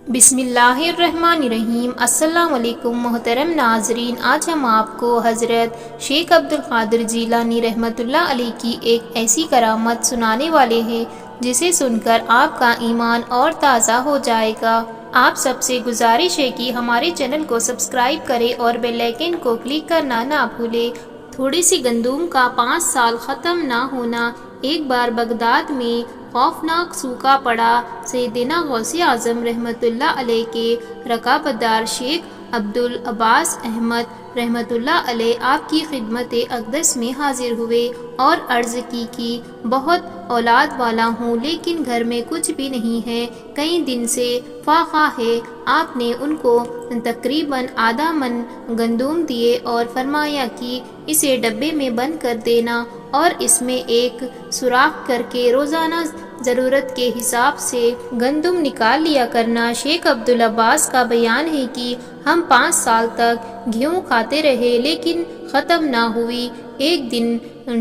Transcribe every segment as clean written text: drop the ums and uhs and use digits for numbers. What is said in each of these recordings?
بسم اللہ الرحمن الرحیم۔ السلام علیکم محترم ناظرین، آج ہم آپ کو حضرت شیخ عبد القادر جیلانی رحمۃ اللہ علیہ کی ایک ایسی کرامت سنانے والے ہیں جسے سن کر آپ کا ایمان اور تازہ ہو جائے گا۔ آپ سب سے گزارش ہے کہ ہمارے چینل کو سبسکرائب کریں اور بیل آئیکن کو کلک کرنا نہ بھولیں۔ تھوڑی سی گندم کا 5 سال ختم نہ ہونا۔ ایک بار بغداد میں خوفناک سوکھا پڑا۔ سیدنا غوث اعظم رحمۃ اللہ علیہ کے رکابدار شیخ عبدالعباس احمد رحمۃ اللہ علیہ آپ کی خدمت اقدس میں حاضر ہوئے اور عرض کی کہ بہت اولاد والا ہوں لیکن گھر میں کچھ بھی نہیں ہے، کئی دن سے فاقہ ہے۔ آپ نے ان کو تقریباً آدھا من گندم دیے اور فرمایا کہ اسے ڈبے میں بند کر دینا اور اس میں ایک سوراخ کر کے روزانہ ضرورت کے حساب سے گندم نکال لیا کرنا۔ شیخ عبدالعباس کا بیان ہے کہ ہم 5 سال تک گیہوں کھاتے رہے لیکن ختم نہ ہوئی۔ ایک دن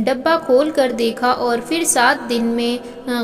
ڈبہ کھول کر دیکھا اور پھر 7 دن میں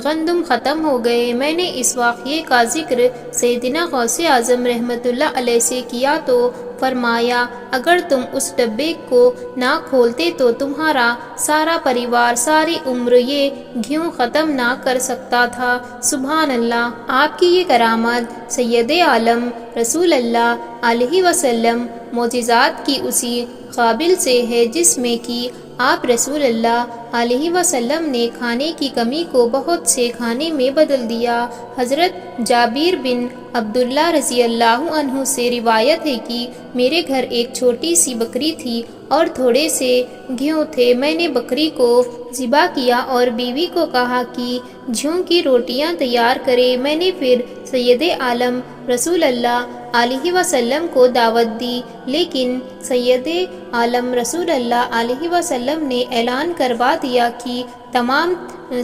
گندم ختم ہو گئے۔ میں نے اس واقعے کا ذکر سیدنا غوث اعظم رحمۃ اللہ علیہ سے کیا تو فرمایا اگر تم اس ڈبے کو نہ کھولتے تو تمہارا سارا پریوار ساری عمر یہ گیہوں ختم نہ کر سکتا تھا۔ سبحان اللہ۔ آپ کی یہ کرامت سید عالم رسول اللہ علیہ وسلم معجزات کی اسی قابل سے ہے جس میں کہ آپ رسول اللہ علیہ وسلم نے کھانے کی کمی کو بہت سے کھانے میں بدل دیا۔ حضرت جابر بن عبداللہ رضی اللہ عنہ سے روایت ہے کہ میرے گھر ایک چھوٹی سی بکری تھی اور تھوڑے سے گیہوں تھے۔ میں نے بکری کو ذبح کیا اور بیوی کو کہا کہ گیہوں کی روٹیاں تیار کرے۔ میں نے پھر سید عالم رسول اللہ علیہ وسلم کو دعوت دی لیکن سید عالم رسول اللہ علیہ وسلم نے اعلان کروا دیا کہ تمام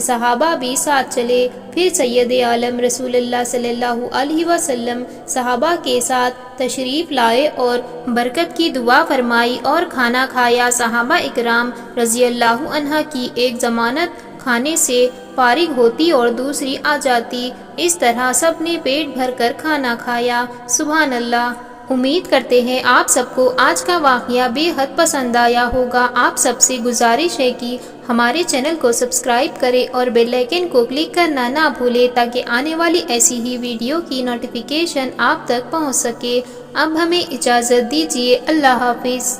صحابہ بھی ساتھ چلے۔ پھر سید عالم رسول اللہ صلی اللہ علیہ وسلم صحابہ کے ساتھ تشریف لائے اور برکت کی دعا فرمائی اور کھانا کھایا۔ صحابہ اکرام رضی اللہ عنہ کی ایک ضمانت کھانے سے فارغ ہوتی اور دوسری آ جاتی، اس طرح سب نے پیٹ بھر کر کھانا کھایا۔ سبحان اللہ۔ امید کرتے ہیں آپ سب کو آج کا واقعہ بے حد پسند آیا ہوگا۔ آپ سب سے گزارش ہے کہ ہمارے چینل کو سبسکرائب کریں اور بیل آئیکن کو کلک کرنا نہ بھولیں تاکہ آنے والی ایسی ہی ویڈیو کی نوٹیفیکیشن آپ تک پہنچ سکے۔ اب ہمیں اجازت دیجیے۔ اللہ حافظ۔